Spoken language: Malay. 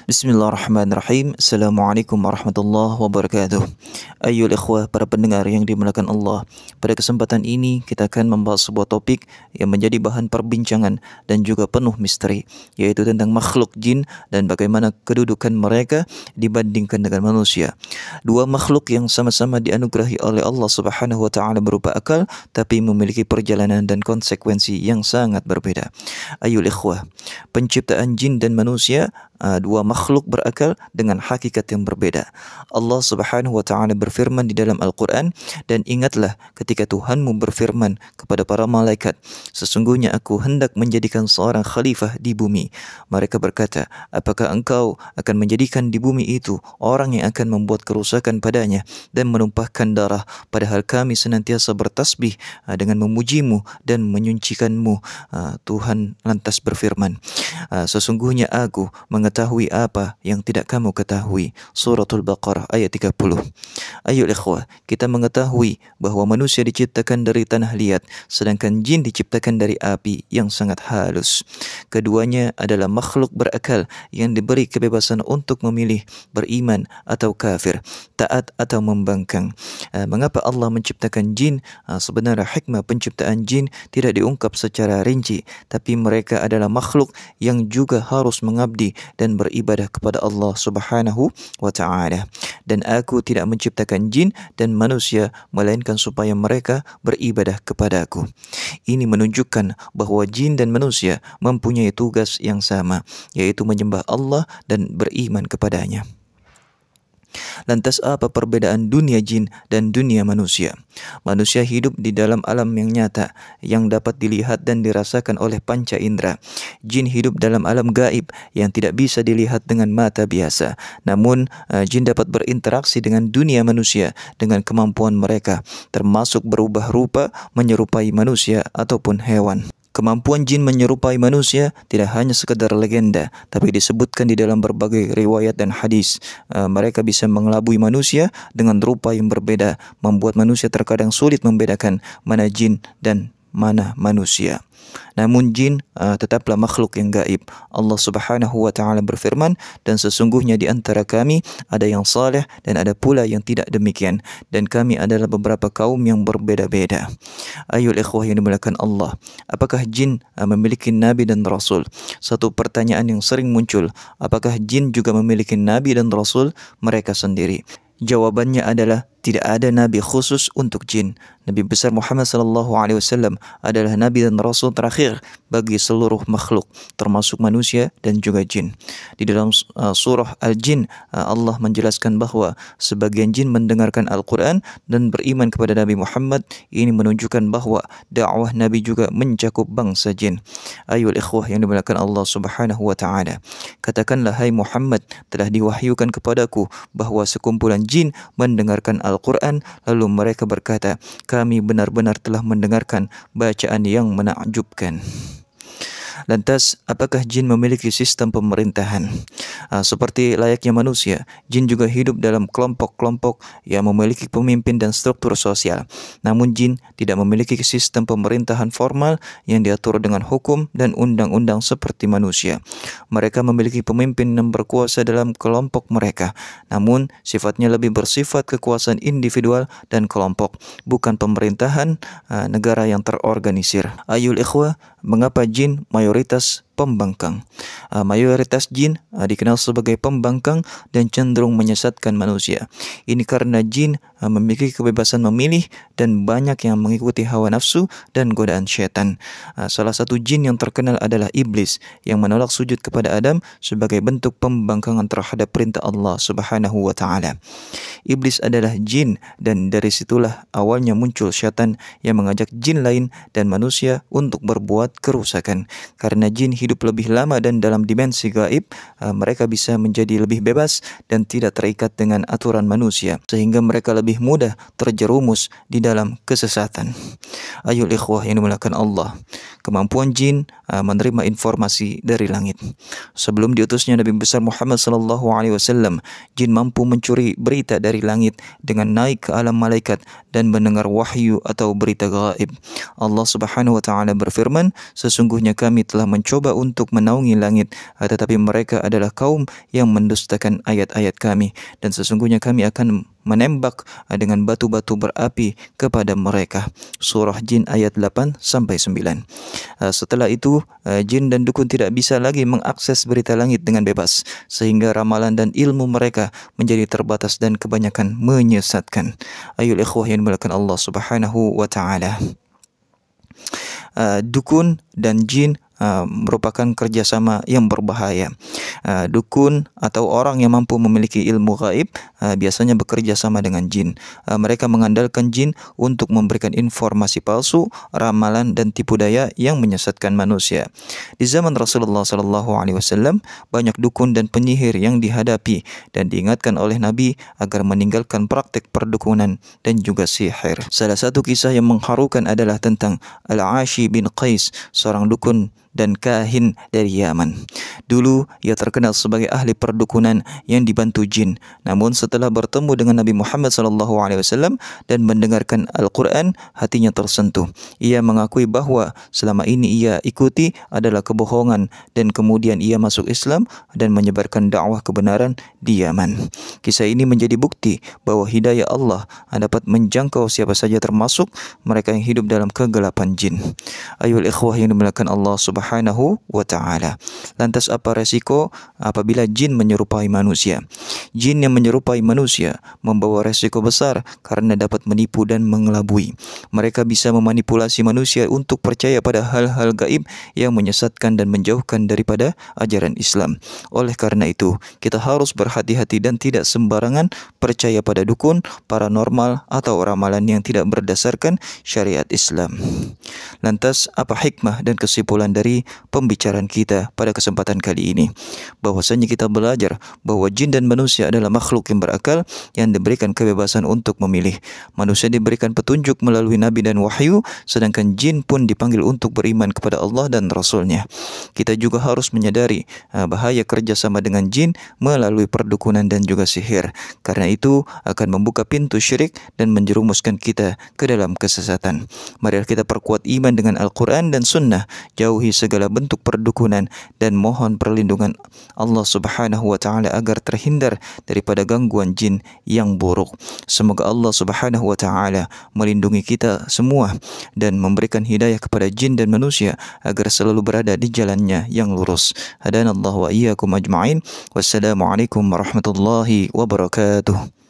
Bismillahirrahmanirrahim. Assalamualaikum warahmatullahi wabarakatuh. Ayyuhal ikhwah, para pendengar yang dimuliakan Allah. Pada kesempatan ini kita akan membahas sebuah topik yang menjadi bahan perbincangan dan juga penuh misteri, yaitu tentang makhluk jin dan bagaimana kedudukan mereka dibandingkan dengan manusia. Dua makhluk yang sama-sama dianugerahi oleh Allah Subhanahu wa taala berupa akal, tapi memiliki perjalanan dan konsekuensi yang sangat berbeda. Ayyuhal ikhwah, penciptaan jin dan manusia, dua makhluk berakal dengan hakikat yang berbeda. Allah Subhanahu wa taala berfirman di dalam Al-Quran, dan ingatlah ketika Tuhanmu berfirman kepada para malaikat, sesungguhnya aku hendak menjadikan seorang khalifah di bumi. Mereka berkata, apakah engkau akan menjadikan di bumi itu orang yang akan membuat kerusakan padanya dan menumpahkan darah, padahal kami senantiasa bertasbih dengan memujimu dan menyucikanmu. Tuhan lantas berfirman, sesungguhnya aku mengetahui apa yang tidak kamu ketahui. Suratul Baqarah ayat 30. Ayo ikhwah, kita mengetahui bahawa manusia diciptakan dari tanah liat, sedangkan jin diciptakan dari api yang sangat halus. Keduanya adalah makhluk berakal yang diberi kebebasan untuk memilih beriman atau kafir, taat atau membangkang. Mengapa Allah menciptakan jin? Sebenarnya hikmah penciptaan jin tidak diungkap secara rinci, tapi mereka adalah makhluk yang juga harus mengabdi dan beribadah kepada Allah Subhanahu wa taala. Dan aku tidak menciptakan jin dan manusia melainkan supaya mereka beribadah kepadaku. Ini menunjukkan bahawa jin dan manusia mempunyai tugas yang sama, yaitu menyembah Allah dan beriman kepadanya. Lantas apa perbedaan dunia jin dan dunia manusia? Manusia hidup di dalam alam yang nyata, yang dapat dilihat dan dirasakan oleh panca indera. Jin hidup dalam alam gaib yang tidak bisa dilihat dengan mata biasa. Namun, jin dapat berinteraksi dengan dunia manusia dengan kemampuan mereka, termasuk berubah rupa menyerupai manusia ataupun hewan. Kemampuan jin menyerupai manusia tidak hanya sekadar legenda, tapi disebutkan di dalam berbagai riwayat dan hadis. Mereka bisa mengelabui manusia dengan rupa yang berbeda, membuat manusia terkadang sulit membedakan mana jin dan mana manusia. Namun jin tetaplah makhluk yang gaib. Allah Subhanahu wa taala berfirman, dan sesungguhnya di antara kami ada yang saleh dan ada pula yang tidak demikian, dan kami adalah beberapa kaum yang berbeda-beda. Ayyuhal ikhwah yang dimuliakan Allah, apakah jin memiliki nabi dan rasul? Satu pertanyaan yang sering muncul, apakah jin juga memiliki nabi dan rasul mereka sendiri? Jawabannya adalah tidak ada nabi khusus untuk jin. Nabi besar Muhammad SAW adalah nabi dan rasul terakhir bagi seluruh makhluk, termasuk manusia dan juga jin. Di dalam surah Al-Jin, Allah menjelaskan bahawa sebagian jin mendengarkan Al-Quran dan beriman kepada Nabi Muhammad. Ini menunjukkan bahawa dakwah Nabi juga mencakup bangsa jin. Ayyuhal ikhwah yang dimuliakan Allah Subhanahu wa taala, katakanlah, hai Muhammad, telah diwahyukan kepadaku bahawa sekumpulan jin mendengarkan Al-Quran, lalu mereka berkata, kami benar-benar telah mendengarkan bacaan yang menakjubkan. Lantas, apakah jin memiliki sistem pemerintahan? Seperti layaknya manusia, jin juga hidup dalam kelompok-kelompok yang memiliki pemimpin dan struktur sosial. Namun jin tidak memiliki sistem pemerintahan formal yang diatur dengan hukum dan undang-undang seperti manusia. Mereka memiliki pemimpin yang berkuasa dalam kelompok mereka. Namun, sifatnya lebih bersifat kekuasaan individual dan kelompok, bukan pemerintahan negara yang terorganisir. Ayyuhal ikhwah, mengapa jin mayoritas pembangkang? Mayoritas jin dikenal sebagai pembangkang dan cenderung menyesatkan manusia. Ini karena jin memiliki kebebasan memilih dan banyak yang mengikuti hawa nafsu dan godaan syaitan. Salah satu jin yang terkenal adalah iblis yang menolak sujud kepada Adam sebagai bentuk pembangkangan terhadap perintah Allah Subhanahu wa taala. Iblis adalah jin, dan dari situlah awalnya muncul syaitan yang mengajak jin lain dan manusia untuk berbuat kerusakan. Karena jin hidup lebih lama dan dalam dimensi gaib, mereka bisa menjadi lebih bebas dan tidak terikat dengan aturan manusia, sehingga mereka lebih mudah terjerumus di dalam kesesatan. Ayyuhal ikhwah yang dimuliakan Allah, kemampuan jin menerima informasi dari langit. Sebelum diutusnya Nabi besar Muhammad SAW, jin mampu mencuri berita dari langit dengan naik ke alam malaikat dan mendengar wahyu atau berita gaib. Allah Subhanahu wa taala berfirman, sesungguhnya kami telah mencoba untuk menaungi langit, tetapi mereka adalah kaum yang mendustakan ayat-ayat kami, dan sesungguhnya kami akan menembak dengan batu-batu berapi kepada mereka. Surah Jin ayat 8-9. Setelah itu, jin dan dukun tidak bisa lagi mengakses berita langit dengan bebas, sehingga ramalan dan ilmu mereka menjadi terbatas dan kebanyakan menyesatkan. Ayol ikhwah yang dimuliakan Allah Subhanahu wa taala. Dukun dan jin merupakan kerjasama yang berbahaya. Dukun atau orang yang mampu memiliki ilmu gaib biasanya bekerja sama dengan jin. Mereka mengandalkan jin untuk memberikan informasi palsu, ramalan dan tipu daya yang menyesatkan manusia. Di zaman Rasulullah SAW, banyak dukun dan penyihir yang dihadapi dan diingatkan oleh Nabi agar meninggalkan praktik perdukunan dan juga sihir. Salah satu kisah yang mengharukan adalah tentang Al-Ashi bin Qais, seorang dukun dan kahin dari Yaman. Dulu ia terkenal sebagai ahli perdukunan yang dibantu jin. Namun setelah bertemu dengan Nabi Muhammad SAW dan mendengarkan Al-Quran, hatinya tersentuh. Ia mengakui bahawa selama ini ia ikuti adalah kebohongan, dan kemudian ia masuk Islam dan menyebarkan dakwah kebenaran di Yaman. Kisah ini menjadi bukti bahawa hidayah Allah dapat menjangkau siapa saja, termasuk mereka yang hidup dalam kegelapan jin. Ayol ikhwah yang dimuliakan Allah Subhanahu wa ta'ala. Lantas apa resiko apabila jin menyerupai manusia? Jin yang menyerupai manusia membawa resiko besar karena dapat menipu dan mengelabui. Mereka bisa memanipulasi manusia untuk percaya pada hal-hal gaib yang menyesatkan dan menjauhkan daripada ajaran Islam. Oleh karena itu, kita harus berhati-hati dan tidak sembarangan percaya pada dukun, paranormal atau ramalan yang tidak berdasarkan syariat Islam. Lantas apa hikmah dan kesimpulan dari pembicaraan kita pada kesempatan kali ini? Bahwasanya kita belajar bahawa jin dan manusia adalah makhluk yang berakal yang diberikan kebebasan untuk memilih. Manusia diberikan petunjuk melalui nabi dan wahyu, sedangkan jin pun dipanggil untuk beriman kepada Allah dan Rasulnya. Kita juga harus menyadari bahaya kerjasama dengan jin melalui perdukunan dan juga sihir. Karena itu akan membuka pintu syirik dan menjerumuskan kita ke dalam kesesatan. Mari kita perkuat iman dengan Al-Quran dan Sunnah, jauhi segala bentuk perdukunan dan mohon perlindungan Allah Subhanahu wa ta'ala agar terhindar daripada gangguan jin yang buruk. Semoga Allah Subhanahu wa ta'ala melindungi kita semua dan memberikan hidayah kepada jin dan manusia agar selalu berada di jalannya yang lurus. Hadanallahu wa iyyakum ajma'in. Wassalamualaikum warahmatullahi wabarakatuh.